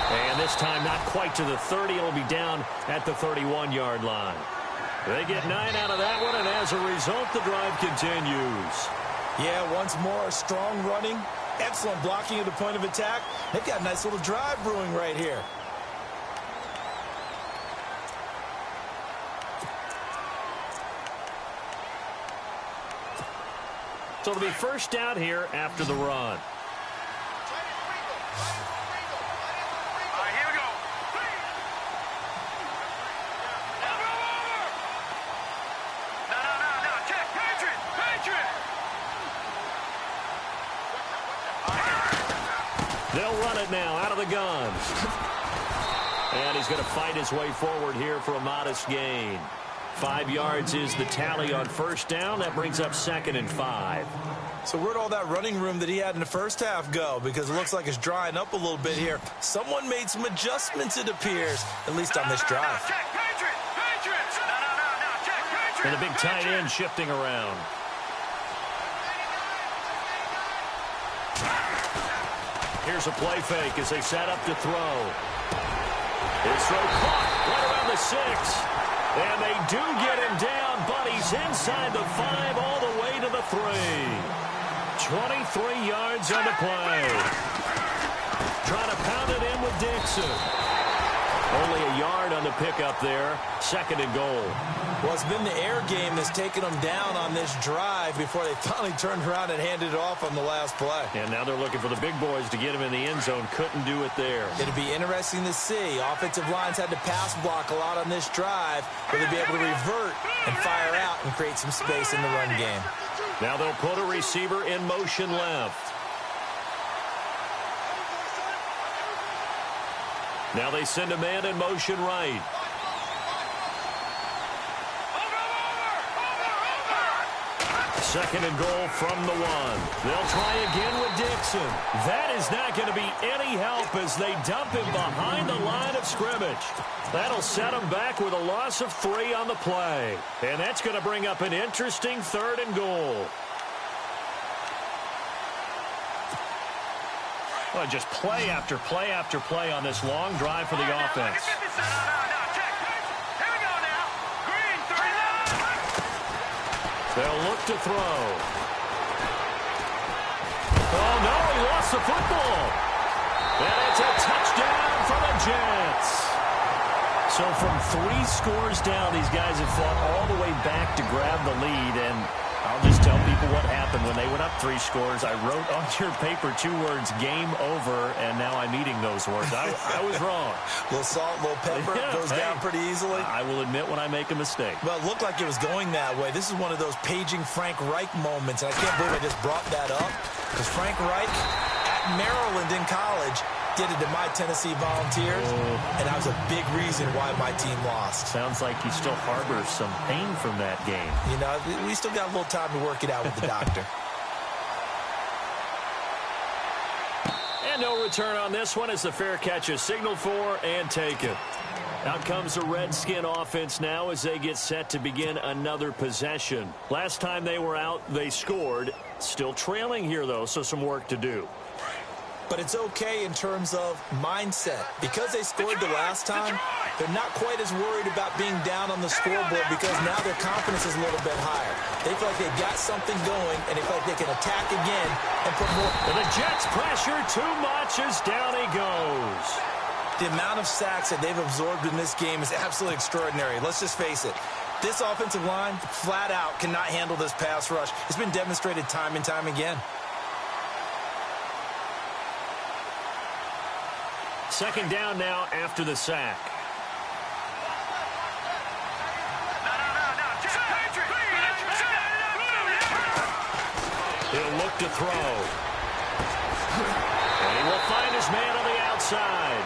And this time not quite to the 30. It'll be down at the 31-yard line. They get 9 out of that one, and as a result, the drive continues. Yeah, once more, strong running, excellent blocking at the point of attack. They've got a nice little drive brewing right here. So it'll be first down here after the run. They'll run it now out of the gun. And he's going to fight his way forward here for a modest gain. 5 yards is the tally on first down. That brings up 2nd and 5. So where'd all that running room that he had in the first half go? Because it looks like it's drying up a little bit here. Someone made some adjustments, it appears, at least on this drive. And a big tight end shifting around. Here's a play fake as they set up to throw. His throw caught right around the 6. And they do get him down, but he's inside the 5 all the way to the 3. 23 yards on the play. Trying to pound it in with Dixon. Only a yard on the pickup there. 2nd and goal. Well, it's been the air game that's taken them down on this drive before they finally turned around and handed it off on the last play. And now they're looking for the big boys to get him in the end zone. Couldn't do it there. It'll be interesting to see. Offensive lines had to pass block a lot on this drive. Will they be able to revert and fire out and create some space in the run game? Now they'll put a receiver in motion left. Now they send a man in motion right. Second and goal from the 1. They'll try again with Dixon. That is not going to be any help as they dump him behind the line of scrimmage. That'll set him back with a loss of 3 on the play. And that's going to bring up an interesting 3rd and goal. Well, just play after play after play on this long drive for the offense. They'll look to throw. Oh, no, he lost the football. And it's a touchdown for the Jets. So from 3 scores down, these guys have fought all the way back to grab the lead. And I'll just tell people what happened when they went up 3 scores. I wrote on your paper 2 words, game over, and now I'm eating those words. I was wrong. A little salt, a little pepper, goes down pretty easily. I will admit when I make a mistake. Well, it looked like it was going that way. This is one of those paging Frank Reich moments, and I can't believe I just brought that up, because Frank Reich at Maryland in college did it to my Tennessee Volunteers, and that was a big reason why my team lost. Sounds like he still harbors some pain from that game. You know, we still got a little time to work it out with the doctor. And no return on this one as the fair catch is signaled for and taken. Out comes the Redskin offense now as they get set to begin another possession. Last time they were out, they scored. Still trailing here, though, so some work to do. But it's okay in terms of mindset. Because they scored the last time, they're not quite as worried about being down on the scoreboard because now their confidence is a little bit higher. They feel like they've got something going, and they feel like they can attack again and put more. And the Jets pressure too much as down he goes. The amount of sacks that they've absorbed in this game is absolutely extraordinary. Let's just face it. This offensive line, flat out, cannot handle this pass rush. It's been demonstrated time and time again. Second down now after the sack. He'll look to throw. And he will find his man on the outside.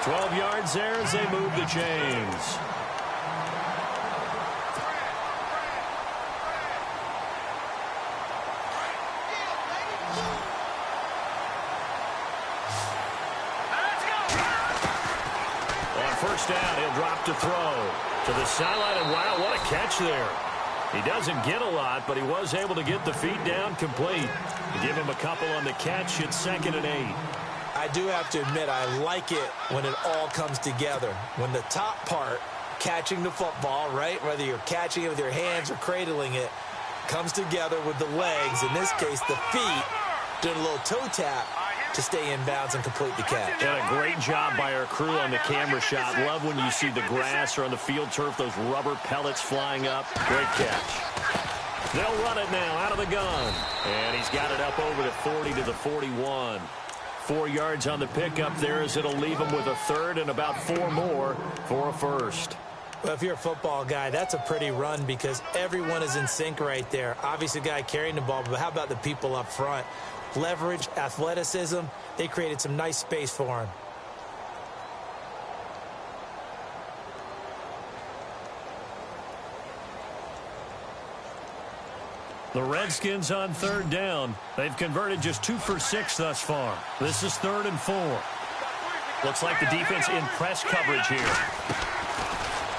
12 yards there as they move the chains. First down, he'll drop to throw to the sideline, and wow, what a catch there. He doesn't get a lot, but he was able to get the feet down complete. Give him a couple on the catch. It's 2nd and 8. I do have to admit, I like it when it all comes together. When the top part, catching the football, right, whether you're catching it with your hands or cradling it, comes together with the legs, in this case the feet, doing a little toe tap to stay in bounds and complete the catch. And a great job by our crew on the camera shot. Love when you see the grass or on the field turf, those rubber pellets flying up. Great catch. They'll run it now out of the gun. And he's got it up over the 40 to the 41. 4 yards on the pickup there as it'll leave him with a third and about 4 more for a first. Well, if you're a football guy, that's a pretty run because everyone is in sync right there. Obviously, the guy carrying the ball, but how about the people up front? Leverage, athleticism, they created some nice space for him. The Redskins on 3rd down. They've converted just 2 for 6 thus far. This is 3rd and 4. Looks like the defense in press coverage here.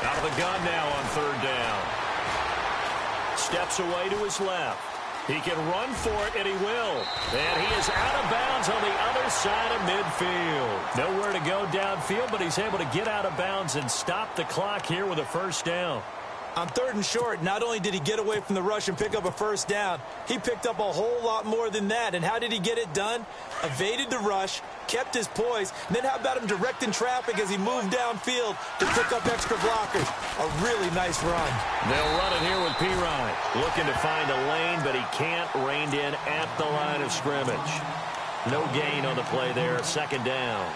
Out of the gun now on 3rd down. Steps away to his left. He can run for it, and he will. And he is out of bounds on the other side of midfield. Nowhere to go downfield, but he's able to get out of bounds and stop the clock here with a first down. On 3rd and short, not only did he get away from the rush and pick up a first down, he picked up a whole lot more than that. And how did he get it done? Evaded the rush, kept his poise, and then how about him directing traffic as he moved downfield to pick up extra blockers? A really nice run. They'll run it here with Pirine. Looking to find a lane, but he can't rein in at the line of scrimmage. No gain on the play there, 2nd down.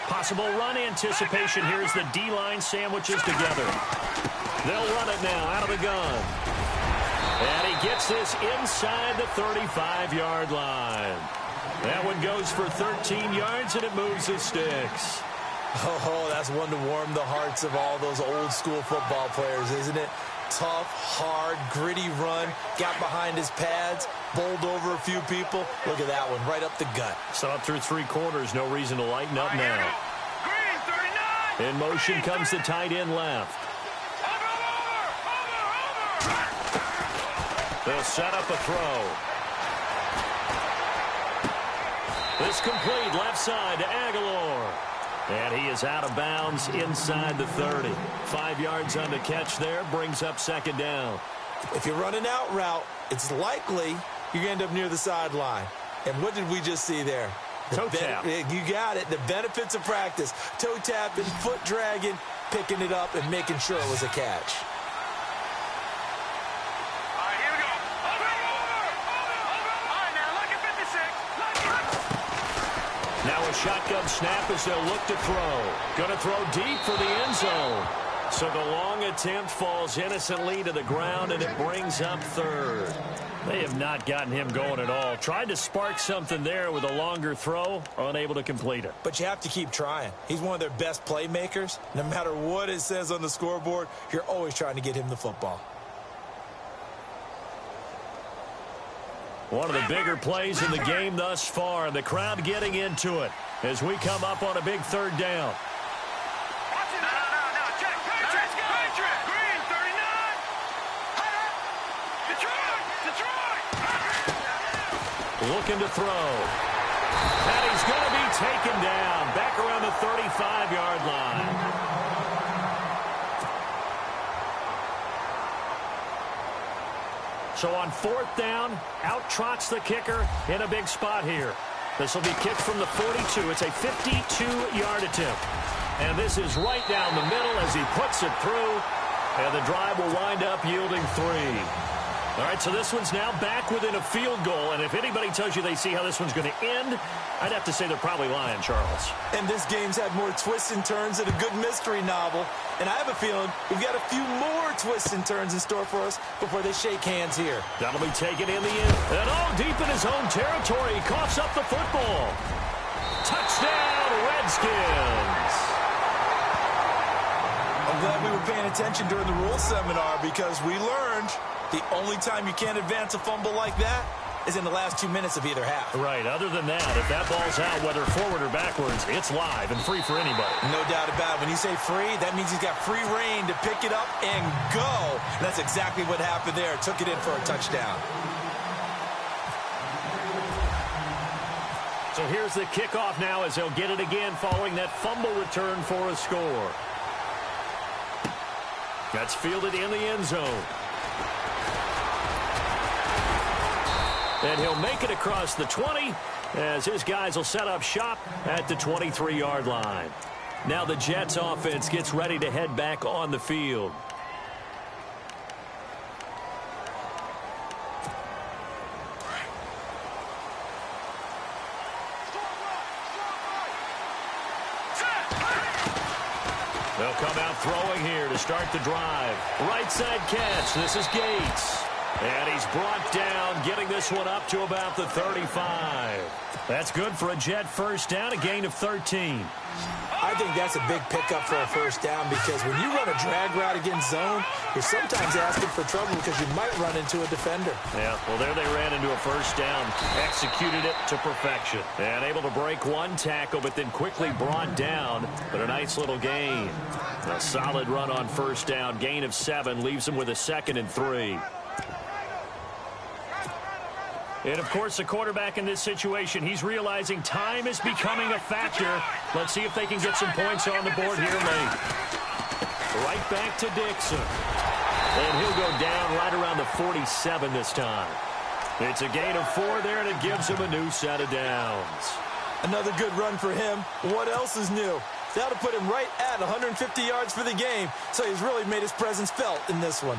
Possible run anticipation here as the D-line sandwiches together. They'll run it now out of the gun. And he gets this inside the 35-yard line. That one goes for 13 yards, and it moves the sticks. Oh, that's one to warm the hearts of all those old-school football players, isn't it? Tough, hard, gritty run. Got behind his pads, bowled over a few people. Look at that one, right up the gut. So up through 3 quarters, no reason to lighten up now. Green, 39. In motion comes the tight end left. They'll set up a throw. This complete left side to Aguilar. And he is out of bounds inside the 30. 5 yards on the catch there, brings up 2nd down. If you run an out route, it's likely you're going to end up near the sideline. And what did we just see there? Toe tap. You got it. The benefits of practice. Toe tapping, foot dragging, picking it up, and making sure it was a catch. All right, here we go. All right, now look at 56. Now a shotgun snap as they'll look to throw. Going to throw deep for the end zone. So the long attempt falls innocently to the ground, and it brings up 3rd. They have not gotten him going at all. Tried to spark something there with a longer throw, unable to complete it. But you have to keep trying. He's one of their best playmakers. No matter what it says on the scoreboard, you're always trying to get him the football. One of the bigger plays in the game thus far. The crowd getting into it as we come up on a big 3rd down. Watch it now. Check. Patriot. Green, 39. Detroit. Looking to throw. And he's going to be taken down back around the 35-yard line. So on 4th down, out trots the kicker in a big spot here. This will be kicked from the 42. It's a 52-yard attempt. And this is right down the middle as he puts it through. And the drive will wind up yielding 3. All right, so this one's now back within a field goal. And if anybody tells you they see how this one's going to end, I'd have to say they're probably lying, Charles. And this game's had more twists and turns than a good mystery novel. And I have a feeling we've got a few more twists and turns in store for us before they shake hands here. That'll be taken in the end. And all deep in his own territory. He coughs up the football. Touchdown, Redskins. I'm glad we were paying attention during the rules seminar because we learned the only time you can't advance a fumble like that is in the last 2 minutes of either half. Right. Other than that, if that ball's out, whether forward or backwards, it's live and free for anybody. No doubt about it. When you say free, that means he's got free reign to pick it up and go. And that's exactly what happened there. Took it in for a touchdown. So here's the kickoff now as they'll get it again following that fumble return for a score. That's fielded in the end zone. And he'll make it across the 20 as his guys will set up shop at the 23-yard line. Now the Jets offense gets ready to head back on the field. They'll come out throwing here to start the drive. Right side catch. This is Gates. And he's brought down, getting this one up to about the 35. That's good for a Jet first down, a gain of 13. I think that's a big pickup for a first down because when you run a drag route against zone, you're sometimes asking for trouble because you might run into a defender. Yeah, well, there they ran into a first down, executed it to perfection. And able to break one tackle, but then quickly brought down, but a nice little gain. A solid run on first down, gain of 7, leaves him with a 2nd and 3. And, of course, the quarterback in this situation, he's realizing time is becoming a factor. Let's see if they can get some points on the board here late. Right back to Dixon. And he'll go down right around the 47 this time. It's a gain of 4 there, and it gives him a new set of downs. Another good run for him. What else is new? That'll put him right at 150 yards for the game, so he's really made his presence felt in this one.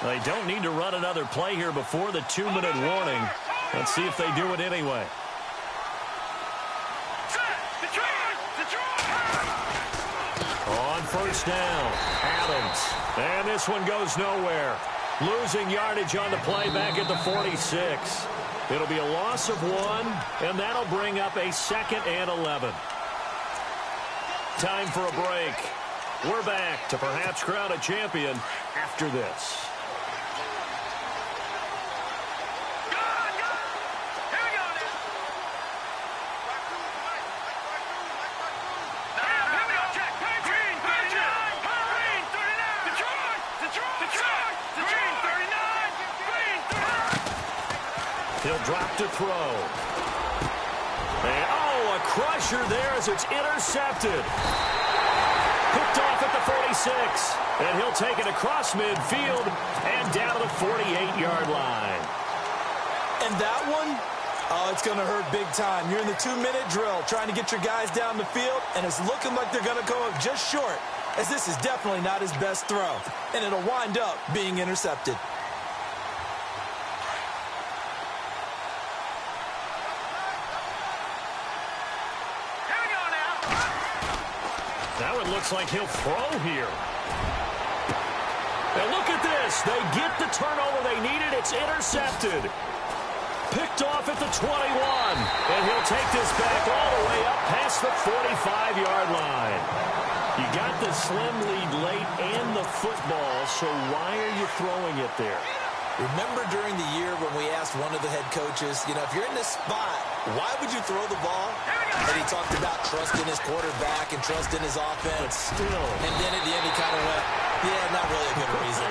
They don't need to run another play here before the 2-minute warning. Let's see if they do it anyway. On first down, Adams. And this one goes nowhere. Losing yardage on the play back at the 46. It'll be a loss of 1, and that'll bring up a 2nd and 11. Time for a break. We're back to perhaps crown a champion after this. He'll drop to throw. And, a crusher there as it's intercepted. Picked off at the 46. And he'll take it across midfield and down to the 48-yard line. And that one, it's going to hurt big time. You're in the 2-minute drill trying to get your guys down the field, and it's looking like they're going to go up just short, as this is definitely not his best throw. And it'll wind up being intercepted. Now it looks like he'll throw here. And look at this. They get the turnover they needed. It's intercepted. Picked off at the 21. And he'll take this back all the way up past the 45-yard line. You got the slim lead late and the football, so why are you throwing it there? Remember during the year when we asked one of the head coaches, if you're in this spot, why would you throw the ball? And he talked about trusting his quarterback and trusting his offense. But still. And then at the end he kind of went, yeah, not really a good reason.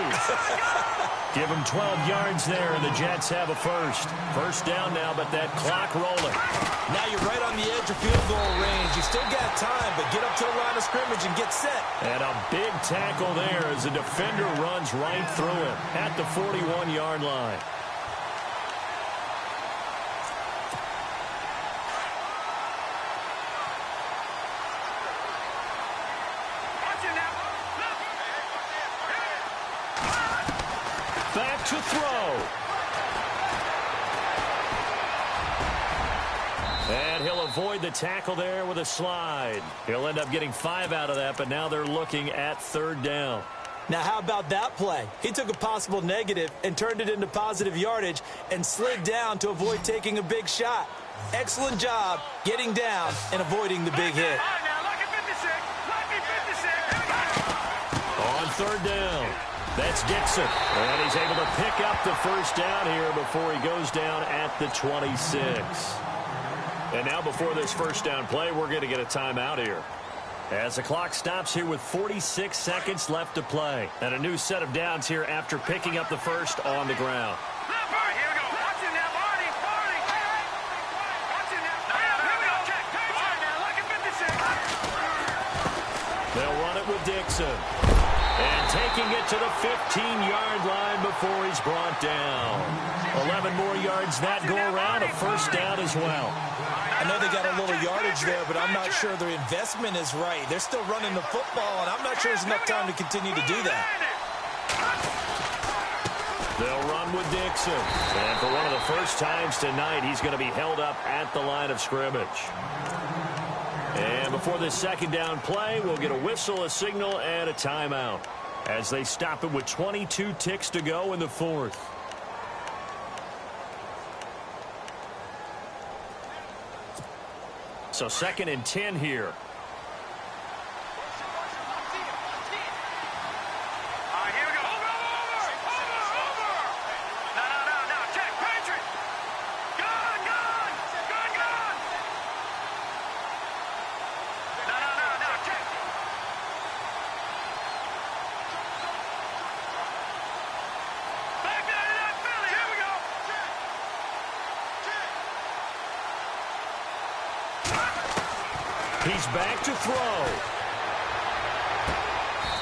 Give him 12 yards there, and the Jets have a first. First down now, but that clock rolling. Now you're right on the edge of field goal range. You still got time, but get up to the line of scrimmage and get set. And a big tackle there as the defender runs right through him at the 41-yard line. Back to throw. And he'll avoid the tackle there with a slide. He'll end up getting 5 out of that, but now they're looking at 3rd down. Now, how about that play? He took a possible negative and turned it into positive yardage and slid down to avoid taking a big shot. Excellent job getting down and avoiding the big hit. On 3rd down. That's Dixon. And he's able to pick up the first down here before he goes down at the 26. And now before this first down play, we're going to get a timeout here. As the clock stops here with 46 seconds left to play. And a new set of downs here after picking up the first on the ground. They'll run it with Dixon. And taking it to the 15-yard line before he's brought down. 11 more yards that go around, a first down as well. I know they got a little yardage there, but I'm not sure their investment is right. They're still running the football, and I'm not sure there's enough time to continue to do that. They'll run with Dixon. And for one of the first times tonight, he's going to be held up at the line of scrimmage. And before this second down play, we'll get a whistle, a signal, and a timeout. as they stop it with 22 ticks to go in the fourth. So 2nd and 10 here. He's back to throw.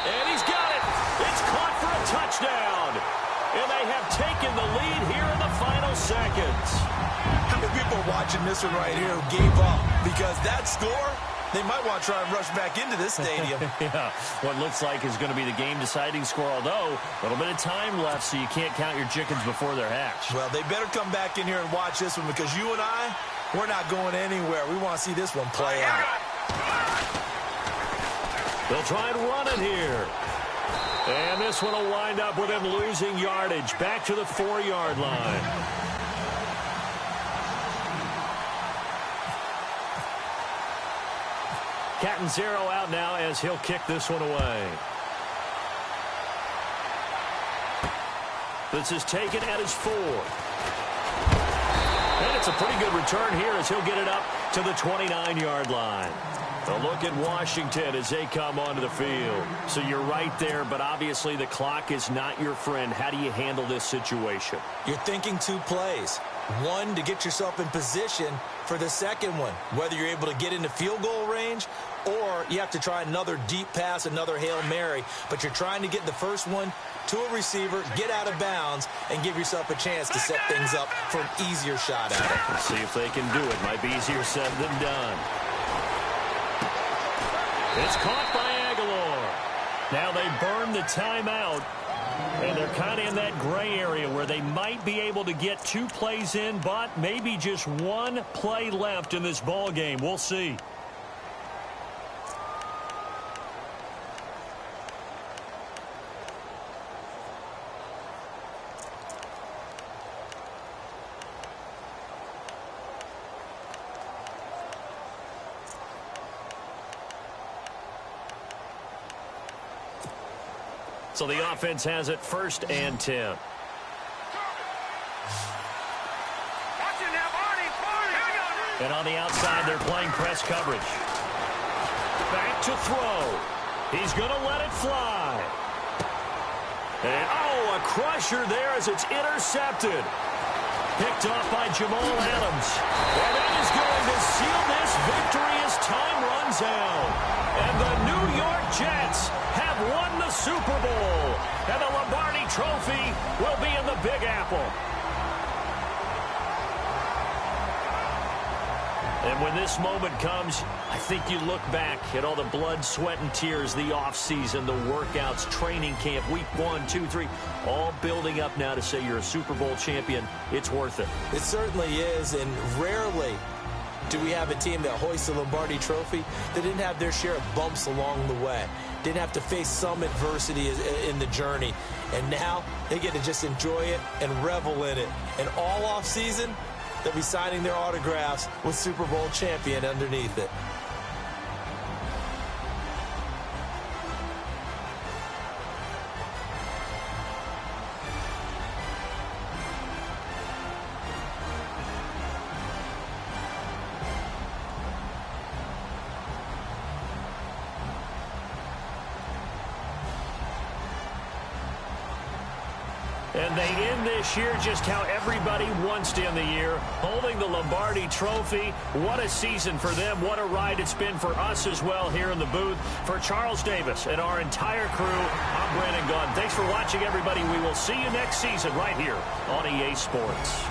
And he's got it. It's caught for a touchdown. And they have taken the lead here in the final seconds. How many people are watching this one right here who gave up? Because that score, they might want to try and rush back into this stadium. Yeah, what looks like is going to be the game-deciding score, although a little bit of time left, so you can't count your chickens before they're hatched. Well, they better come back in here and watch this one, because you and I, we're not going anywhere. We want to see this one play out. They'll try and run it here. And this one will wind up with him losing yardage. Back to the 4-yard line. Cat and zero out now as he'll kick this one away. This is taken at his 4. And it's a pretty good return here as he'll get it up to the 29-yard line. A look at Washington as they come onto the field. So you're right there, but obviously the clock is not your friend. How do you handle this situation? You're thinking 2 plays. One, to get yourself in position for the second one, whether you're able to get into field goal range or you have to try another deep pass, another Hail Mary. But you're trying to get the first one to a receiver, get out of bounds, and give yourself a chance to set things up for an easier shot at it. Let's see if they can do it. Might be easier said than done. It's caught by Aguilar. Now they burn the timeout, and they're kind of in that gray area where they might be able to get 2 plays in, but maybe just 1 play left in this ball game. We'll see. So the offense has it 1st and 10. And on the outside, they're playing press coverage. Back to throw. He's going to let it fly. And, oh, a crusher there as it's intercepted. Picked off by Jamal Adams. And that is going to seal this victory as time runs out. And the New York Jets have won the Super Bowl. And the Lombardi Trophy will be in the Big Apple. And when this moment comes, I think you look back at all the blood, sweat, and tears, the offseason, the workouts, training camp, week 1, 2, 3, all building up now to say you're a Super Bowl champion. It's worth it. It certainly is, and rarely do we have a team that hoists the Lombardi Trophy that didn't have their share of bumps along the way, didn't have to face some adversity in the journey, and now they get to just enjoy it and revel in it. And all offseason, they'll be signing their autographs with Super Bowl champion underneath it. And they end this year just how everybody wants to end the year, holding the Lombardi Trophy. What a season for them. What a ride it's been for us as well here in the booth. For Charles Davis and our entire crew, I'm Brandon Gaudin. Thanks for watching, everybody. We will see you next season right here on EA Sports.